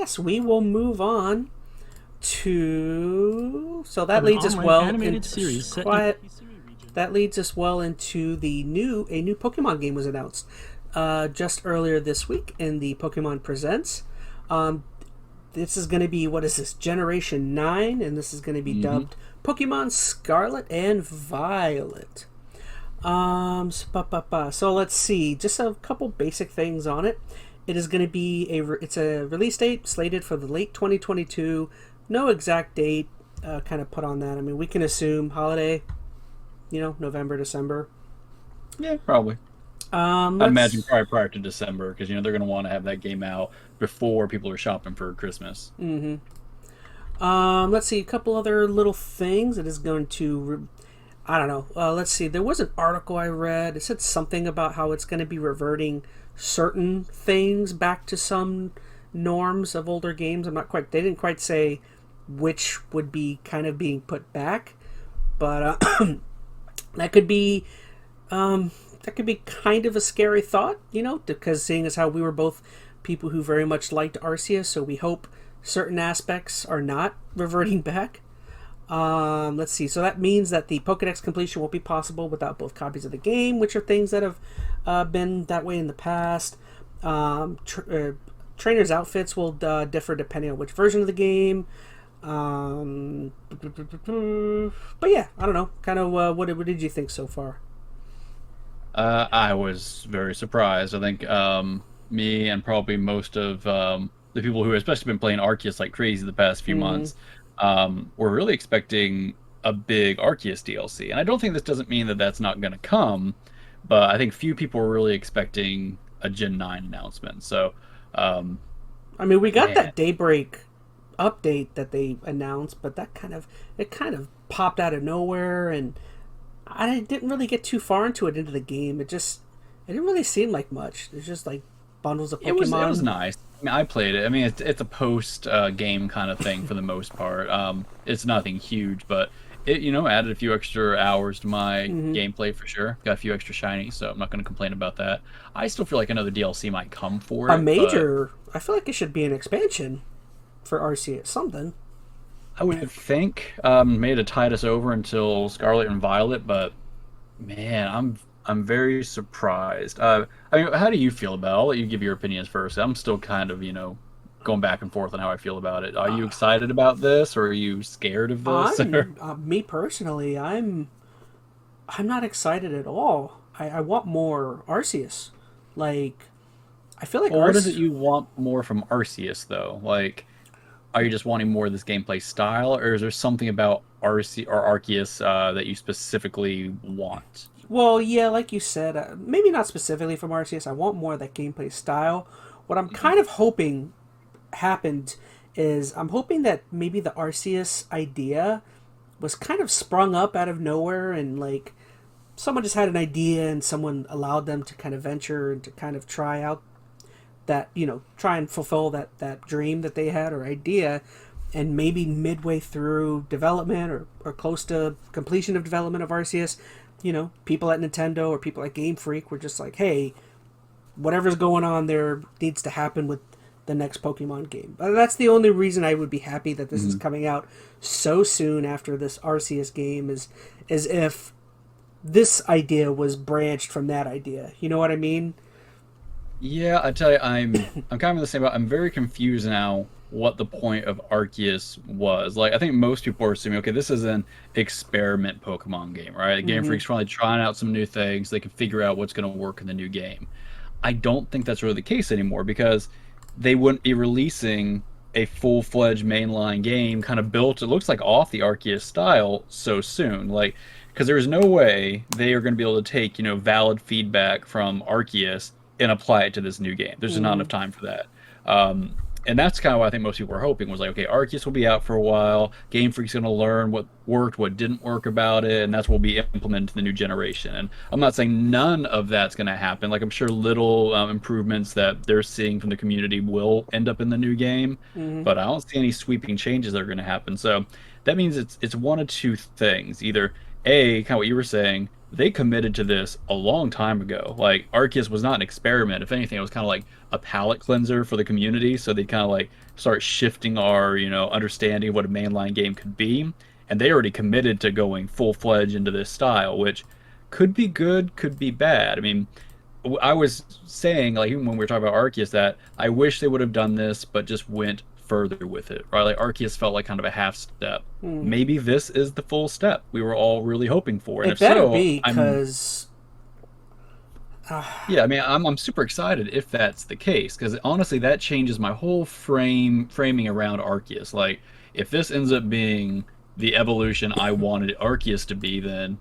yes, we will move on to. So that Of an leads us online well animated into series set in quiet. the Kissimmee region. That leads us well into a new Pokemon game was announced just earlier this week in the Pokemon Presents. Um, this is going to be, what is this, Generation 9, and this is going to be dubbed Pokemon Scarlet and Violet. So let's see, just a couple basic things on it. It is going to be it's a release date slated for the late 2022. No exact date kind of put on that. I mean, we can assume holiday, November, December. Yeah, probably. I'd imagine probably prior to December, because they're going to want to have that game out before people are shopping for Christmas. Let's see, a couple other little things. It is going to, I don't know. Let's see. There was an article I read. It said something about how it's going to be reverting certain things back to some norms of older games. They didn't quite say which would be kind of being put back, but that could be kind of a scary thought, because seeing as how we were both people who very much liked Arceus, so we hope certain aspects are not reverting back. Let's see. So that means that the Pokedex completion won't be possible without both copies of the game, which are things that have been that way in the past. Trainers' outfits will differ depending on which version of the game. But yeah, I don't know. Kind of what did you think so far? I was very surprised. I think me and probably most of the people who have especially been playing Arceus like crazy the past few months were really expecting a big Arceus DLC. And I don't think this doesn't mean that that's not going to come, but I think few people were really expecting a Gen 9 announcement. So, I mean, we got that Daybreak update that they announced, but it kind of popped out of nowhere, and I didn't really get too far into the game. It didn't really seem like much. It's just like bundles of Pokemon. It was nice. I mean, I played it. I mean, it's a post game kind of thing for the most part. It's nothing huge, but it added a few extra hours to my gameplay for sure. Got a few extra shinies, so I'm not going to complain about that. I still feel like another DLC might come for it. I feel like it should be an expansion for Arceus, something. I would think maybe to tide us over until Scarlet and Violet, but man, I'm very surprised. I mean, how do you feel about it? I'll let you give your opinions first. I'm still kind of, going back and forth on how I feel about it. Are you excited about this, or are you scared of this? Me personally, I'm not excited at all. I want more Arceus. Like, I feel like what is it you want more from Arceus, though? Like, are you just wanting more of this gameplay style, or is there something about Arceus that you specifically want? Well, yeah, like you said, maybe not specifically from Arceus. I want more of that gameplay style. What I'm kind of hoping happened is I'm hoping that maybe the Arceus idea was kind of sprung up out of nowhere, and like someone just had an idea and someone allowed them to kind of venture and to kind of try out that, try and fulfill that dream that they had or idea. And maybe midway through development or close to completion of development of Arceus, people at Nintendo or people at Game Freak were just like, hey, whatever's going on there needs to happen with the next Pokemon game. That's the only reason I would be happy that this is coming out so soon after this Arceus game, is if this idea was branched from that idea. You know what I mean? Yeah, I tell you, I'm kind of the same. I'm very confused now what the point of Arceus was. Like, I think most people are assuming, okay, this is an experiment Pokemon game, right? Game Freak's probably trying out some new things. They can figure out what's going to work in the new game. I don't think that's really the case anymore, because they wouldn't be releasing a full-fledged mainline game kind of built, it looks like, off the Arceus style so soon. Like, because there's no way they are going to be able to take, valid feedback from Arceus and apply it to this new game. There's just not enough time for that. And that's kind of what I think most people were hoping, was like, okay, Arceus will be out for a while. Game Freak's going to learn what worked, what didn't work about it, and that's what will be implemented to the new generation. And I'm not saying none of that's going to happen. Like, I'm sure little improvements that they're seeing from the community will end up in the new game, but I don't see any sweeping changes that are going to happen. So that means it's one of two things. Either A, kind of what you were saying, they committed to this a long time ago. Like Arceus was not an experiment. If anything, it was kind of like a palate cleanser for the community. So they kind of like start shifting our, understanding of what a mainline game could be. And they already committed to going full fledged into this style, which could be good, could be bad. I mean, I was saying, like, even when we were talking about Arceus, that I wish they would have done this, but just went further with it, right? Like, Arceus felt like kind of a half step. Maybe this is the full step we were all really hoping for. And It if better so, be, because yeah, I mean, I'm super excited if that's the case, because honestly, that changes my whole framing around Arceus. Like, if this ends up being the evolution I wanted Arceus to be, then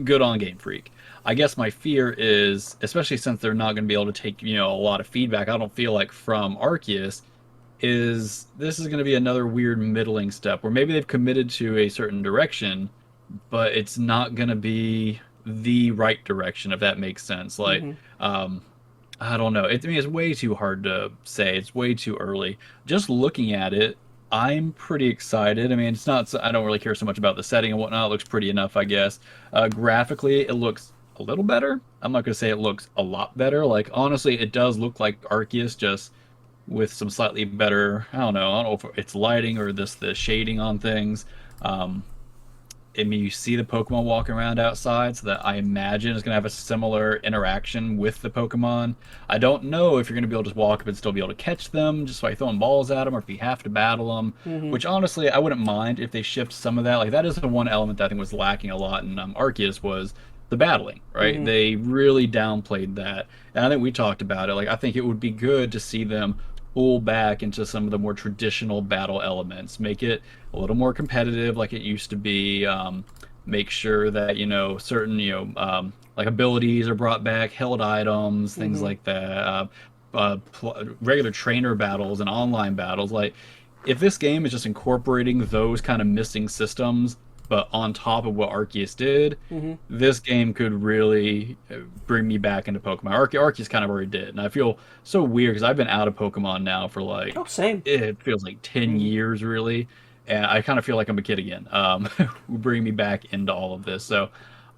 good on Game Freak. I guess my fear is, especially since they're not going to be able to take, a lot of feedback, I don't feel like from Arceus, is this is going to be another weird middling step where maybe they've committed to a certain direction, but it's not going to be the right direction, if that makes sense. Like, um, I don't know. I mean, it's way too hard to say. It's way too early. Just looking at it, I'm pretty excited. I mean, it's not. I don't really care so much about the setting and whatnot. It looks pretty enough, I guess. Graphically, it looks a little better. I'm not gonna say it looks a lot better. Like, honestly, it does look like Arceus, just with some slightly better. I don't know if it's lighting or the shading on things. Um, I mean, you see the Pokemon walking around outside, so that I imagine is going to have a similar interaction with the Pokemon. I don't know if you're going to be able to just walk up and still be able to catch them just by throwing balls at them, or if you have to battle them. Which honestly, I wouldn't mind if they shift some of that. Like, that is the one element that I think was lacking a lot in Arceus, was the battling. Right? They really downplayed that, and I think we talked about it. Like, I think it would be good to see them pull back into some of the more traditional battle elements, make it a little more competitive like it used to be. Make sure that certain like abilities are brought back, held items, things like that. Regular trainer battles and online battles. Like, if this game is just incorporating those kind of missing systems, but on top of what Arceus did, this game could really bring me back into Pokemon. Arceus kind of already did, and I feel so weird because I've been out of Pokemon now for like, oh, same. it feels like 10 years really, and I kind of feel like I'm a kid again. Bring me back into all of this. So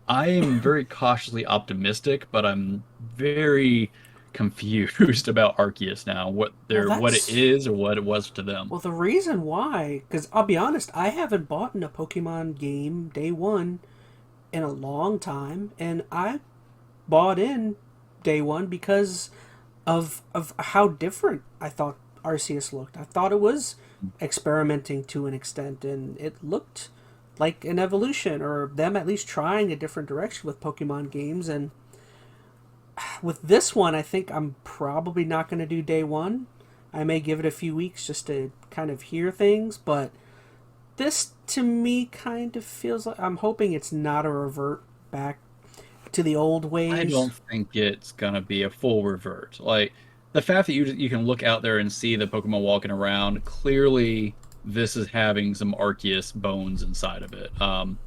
I am very cautiously optimistic, but I'm very confused about Arceus now. What it is or what it was to them. Well, the reason why, because I'll be honest, I haven't bought in a Pokemon game day one in a long time, and I bought in day one because of how different I thought Arceus looked. I thought it was experimenting to an extent, and it looked like an evolution, or them at least trying a different direction with Pokemon games. And with this one, I think I'm probably not going to do day one. I may give it a few weeks just to kind of hear things, but this to me kind of feels like, I'm hoping it's not a revert back to the old ways. I don't think it's gonna be a full revert. Like, the fact that you can look out there and see the Pokemon walking around, clearly this is having some Arceus bones inside of it. I mean,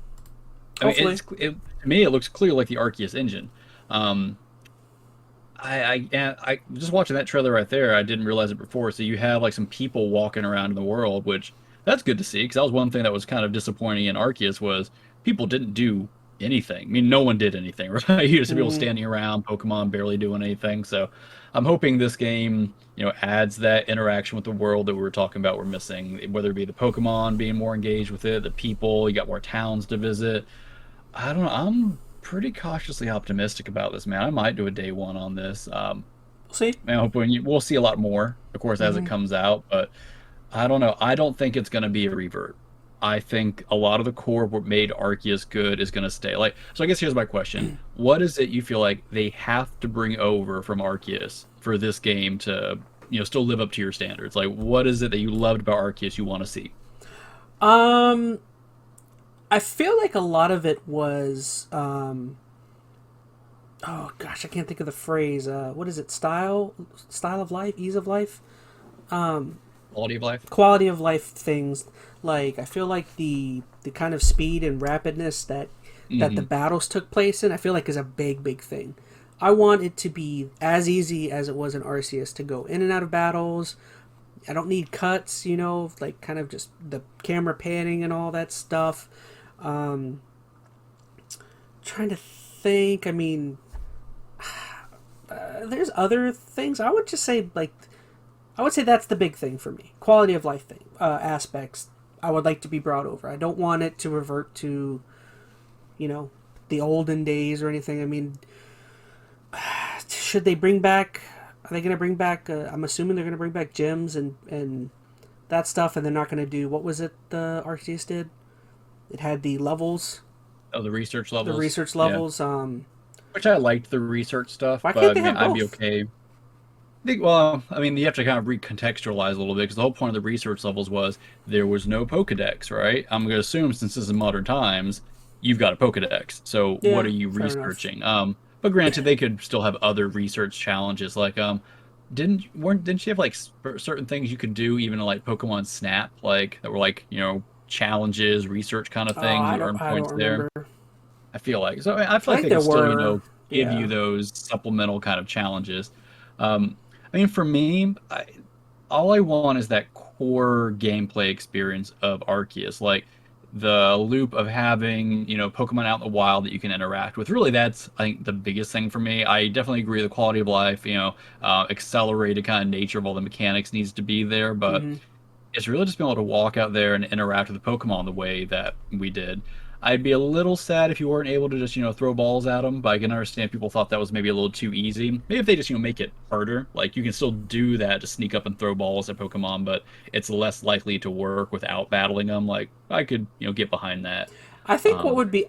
Hopefully. to me, it looks clear like the Arceus engine. Um, I just watching that trailer right there, I didn't realize it before. So you have like some people walking around in the world, which that's good to see, because that was one thing that was kind of disappointing in Arceus, was people didn't do anything. I mean, no one did anything, right? You just had people standing around, Pokemon barely doing anything. So I'm hoping this game, adds that interaction with the world that we were talking about we're missing, whether it be the Pokemon being more engaged with it, the people, you got more towns to visit. I don't know. I'm pretty cautiously optimistic about this, man. I might do a day one on this. We'll see. I'm hoping we'll see a lot more, of course, as it comes out. But I don't know. I don't think it's going to be a revert. I think a lot of the core of what made Arceus good is going to stay. Like, so I guess here's my question: what is it you feel like they have to bring over from Arceus for this game to, still live up to your standards? Like, what is it that you loved about Arceus you want to see? I feel like a lot of it was, oh gosh, I can't think of the phrase. What is it? Style of life, ease of life, Quality of life. quality of life things. Like, I feel like the kind of speed and rapidness that the battles took place in, I feel like is a big thing. I want it to be as easy as it was in Arceus to go in and out of battles. I don't need cuts, like kind of just the camera panning and all that stuff. Trying to think. I mean, there's other things. I would just say that's the big thing for me. Quality of life thing aspects. I would like to be brought over. I don't want it to revert to, the olden days or anything. I mean, should they bring back? Are they going to bring back? I'm assuming they're going to bring back gyms and that stuff, and they're not going to do, what was it the Arceus did? It had the levels. Oh, the research levels. The research levels. Yeah. Which I liked the research stuff. Why can't they have both? I'd be okay. Well, I mean, you have to kind of recontextualize a little bit, because the whole point of the research levels was there was no Pokedex, right? I'm going to assume, since this is modern times, you've got a Pokedex. So Yeah, what are you fair researching? But granted, they could still have other research challenges, like didn't you have like certain things you could do even in like Pokemon Snap, like that were like challenges, research kind of things, you earn points there. I feel like I feel like they could still give you those supplemental kind of challenges. I mean, for me, all I want is that core gameplay experience of Arceus, like the loop of having Pokemon out in the wild that you can interact with. Really, that's, I think, the biggest thing for me. I definitely agree the quality of life, accelerated kind of nature of all the mechanics needs to be there, but it's really just being able to walk out there and interact with the Pokemon the way that we did. I'd be a little sad if you weren't able to just, throw balls at them, but I can understand people thought that was maybe a little too easy. Maybe if they just, make it harder. Like, you can still do that to sneak up and throw balls at Pokemon, but it's less likely to work without battling them. Like, I could, get behind that. I think what would be,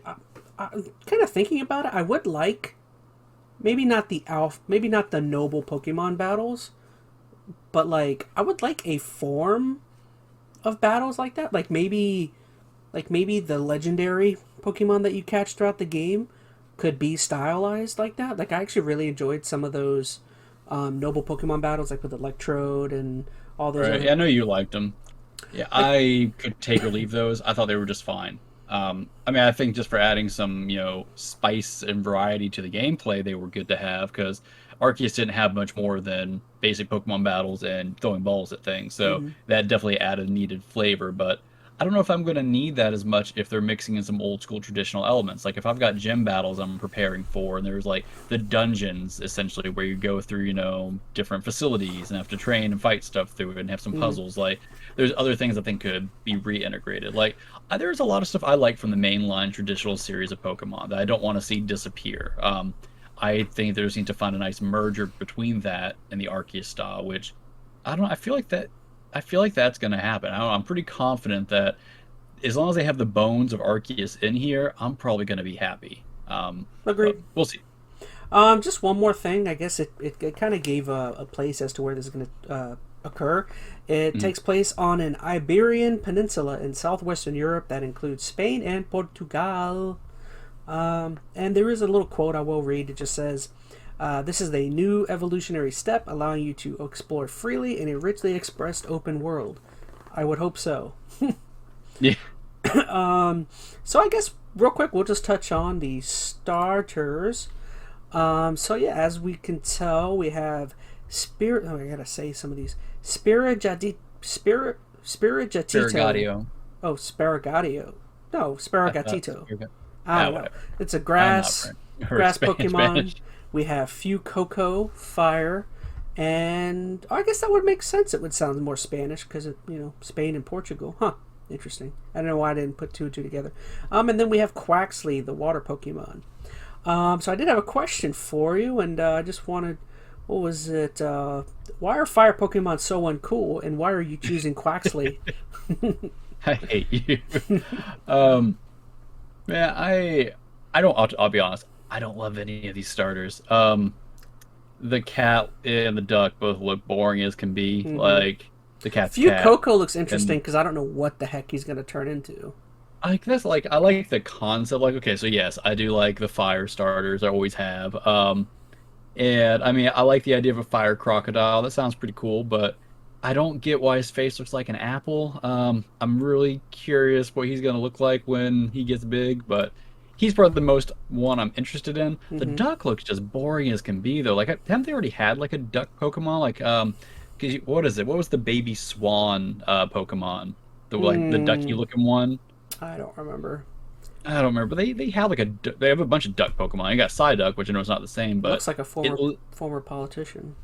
kind of thinking about it, I would like, maybe not the noble Pokemon battles, but, like, I would like a form of battles like that. Like, maybe the legendary Pokemon that you catch throughout the game could be stylized like that. Like, I actually really enjoyed some of those noble Pokemon battles, like with Electrode and all those. Right. Yeah, I know you liked them. Yeah, I could take or leave those. I thought they were just fine. I mean, I think just for adding some, spice and variety to the gameplay, they were good to have, because Arceus didn't have much more than basic Pokemon battles and throwing balls at things. So that definitely added needed flavor, but I don't know if I'm going to need that as much if they're mixing in some old school traditional elements. Like, if I've got gym battles I'm preparing for, and there's like the dungeons essentially where you go through, different facilities and have to train and fight stuff through it and have some puzzles. Like, there's other things I think could be reintegrated. Like, there's a lot of stuff I like from the mainline traditional series of Pokemon that I don't want to see disappear. I think they just need to find a nice merger between that and the Arceus style, which I don't know. I feel like that's going to happen. I'm pretty confident that as long as they have the bones of Arceus in here, I'm probably going to be happy. Agreed. We'll see. Just one more thing. I guess it kind of gave a place as to where this is going to occur. It takes place on an Iberian peninsula in southwestern Europe that includes Spain and Portugal. And there is a little quote I will read. It just says, this is a new evolutionary step allowing you to explore freely in a richly expressed open world. I would hope so. Yeah. So I guess real quick we'll just touch on the starters. So yeah, as we can tell, we have Spirit. Oh, I gotta say some of these. Spirigatito. Spirigatio. Oh, Spirigatio. No, Spirigatito. I don't know. It's a grass Pokemon. Spanish. We have Fuecoco, fire, and I guess that would make sense. It would sound more Spanish because of, Spain and Portugal. Huh. Interesting. I don't know why I didn't put two and two together. And then we have Quaxley, the water Pokemon. So I did have a question for you, and I just wanted, what was it? Why are fire Pokemon so uncool, and why are you choosing Quaxley? I hate you. Man, I don't. I'll be honest. I don't love any of these starters. The cat and the duck both look boring as can be. Like, the cat's Fuecoco looks interesting because I don't know what the heck he's going to turn into. I like the concept. Like, okay, so yes, I do like the fire starters. I always have. And I mean, I like the idea of a fire crocodile. That sounds pretty cool, but I don't get why his face looks like an apple. I'm really curious what he's going to look like when he gets big, but he's probably the most one I'm interested in. The duck looks just boring as can be, though. Like, haven't they already had like a duck Pokemon? Like, what is it? What was the baby swan Pokemon? The ducky looking one. I don't remember. I don't remember. They have like they have a bunch of duck Pokemon. You got Psyduck, which I know is not the same, but looks like a former politician.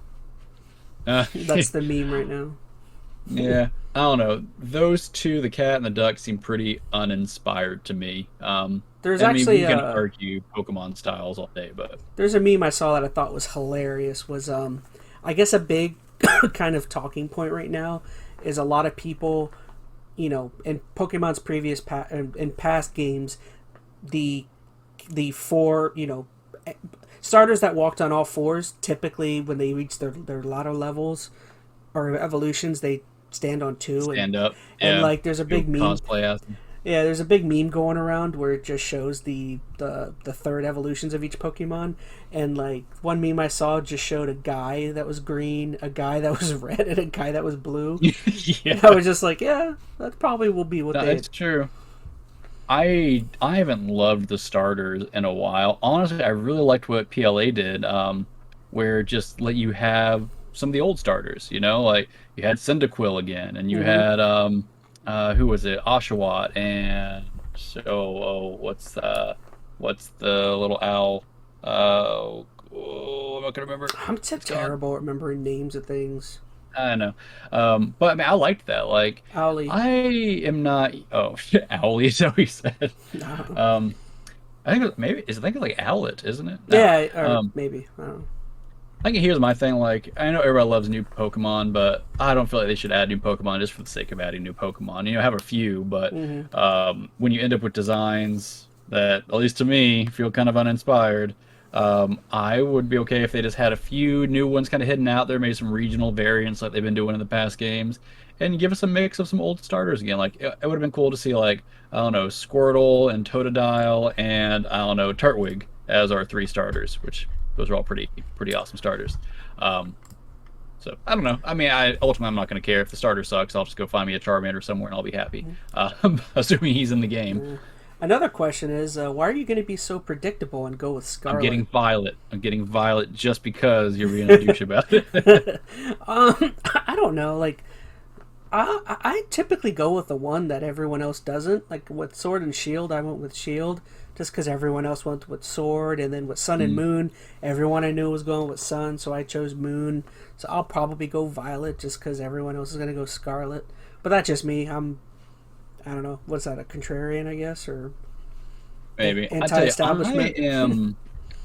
uh, That's the meme right now. yeah, I don't know. Those two, the cat and the duck, seem pretty uninspired to me. There's I mean, actually we can argue Pokemon styles all day, but there's a meme I saw that I thought was hilarious. Was I guess a big kind of talking point right now is a lot of people, in Pokemon's in past games, the four starters that walked on all fours, typically when they reach their latter levels or evolutions, they stand on two. Stand up. And Yeah. like there's a big meme. Cosplay as them. Yeah, there's a big meme going around where it just shows the third evolutions of each Pokemon, and like one meme I saw just showed a guy that was green, a guy that was red, and a guy that was blue. Yeah. And I was just like, yeah, that probably will be what That's true. I haven't loved the starters in a while. Honestly, I really liked what PLA did, where just let you have some of the old starters. Like you had Cyndaquil again, and you had who was it? Oshawott, and what's the little owl? I'm not gonna remember. I'm terrible at remembering names of things. I know, but I mean, I liked that. Like, Owly. I am not. Oh, Owly is what he said. I think I think it's like Owlet, isn't it? No. Yeah, or maybe. I don't know. I think here's my thing. Like, I know everybody loves new Pokemon, but I don't feel like they should add new Pokemon just for the sake of adding new Pokemon. Have a few, but when you end up with designs that, at least to me, feel kind of uninspired, I would be okay if they just had a few new ones kind of hidden out there, maybe some regional variants like they've been doing in the past games, and give us a mix of some old starters again. Like, it would have been cool to see, like, I don't know, Squirtle and Totodile and, I don't know, Turtwig as our 3 starters, which those are all pretty awesome starters. So I don't know. I mean, ultimately I'm not going to care if the starter sucks. I'll just go find me a Charmander somewhere and I'll be happy, assuming he's in the game. Another question is, why are you going to be so predictable and go with Scarlet? I'm getting Violet just because you're being a douche about it. I don't know. Like, I typically go with the one that everyone else doesn't. Like with Sword and Shield, I went with Shield just because everyone else went with Sword, and then with Sun and Moon, everyone I knew was going with Sun, so I chose Moon. So I'll probably go Violet just because everyone else is going to go Scarlet. But that's just me. I don't know. What's that, a contrarian, I guess? Or maybe. Anti-establishment? I am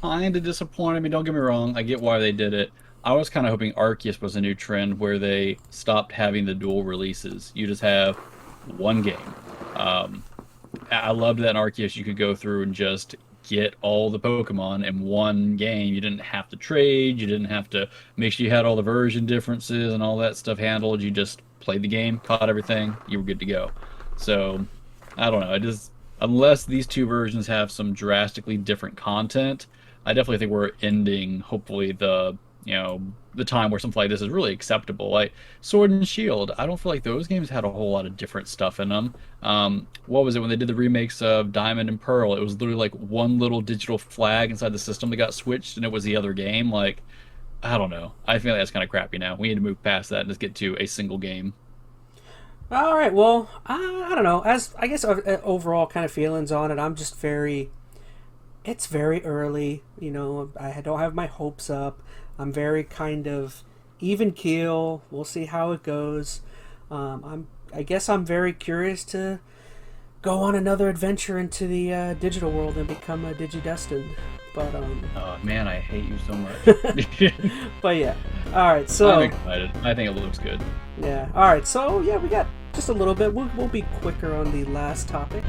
kind of disappointed. I mean, don't get me wrong. I get why they did it. I was kind of hoping Arceus was a new trend where they stopped having the dual releases. You just have one game. I loved that in Arceus you could go through and just get all the Pokemon in one game. You didn't have to trade. You didn't have to make sure you had all the version differences and all that stuff handled. You just played the game, caught everything, you were good to go. So, I don't know. Unless these 2 versions have some drastically different content, I definitely think we're ending, hopefully, the time where something like this is really acceptable. Like Sword and Shield, I don't feel like those games had a whole lot of different stuff in them. What was it when they did the remakes of Diamond and Pearl? It was literally like one little digital flag inside the system that got switched, and it was the other game. Like, I don't know. I feel like that's kind of crappy now. We need to move past that and just get to a single game. All right. Well, I don't know. As I guess overall kind of feelings on it, I'm just it's very early. I don't have my hopes up. I'm very kind of even keel. We'll see how it goes. I guess I'm very curious to go on another adventure into the digital world and become a Digidestined. But oh man, I hate you so much. but yeah. All right. So I'm excited. I think it looks good. Yeah. All right. So yeah, we got just a little bit. We'll be quicker on the last topic.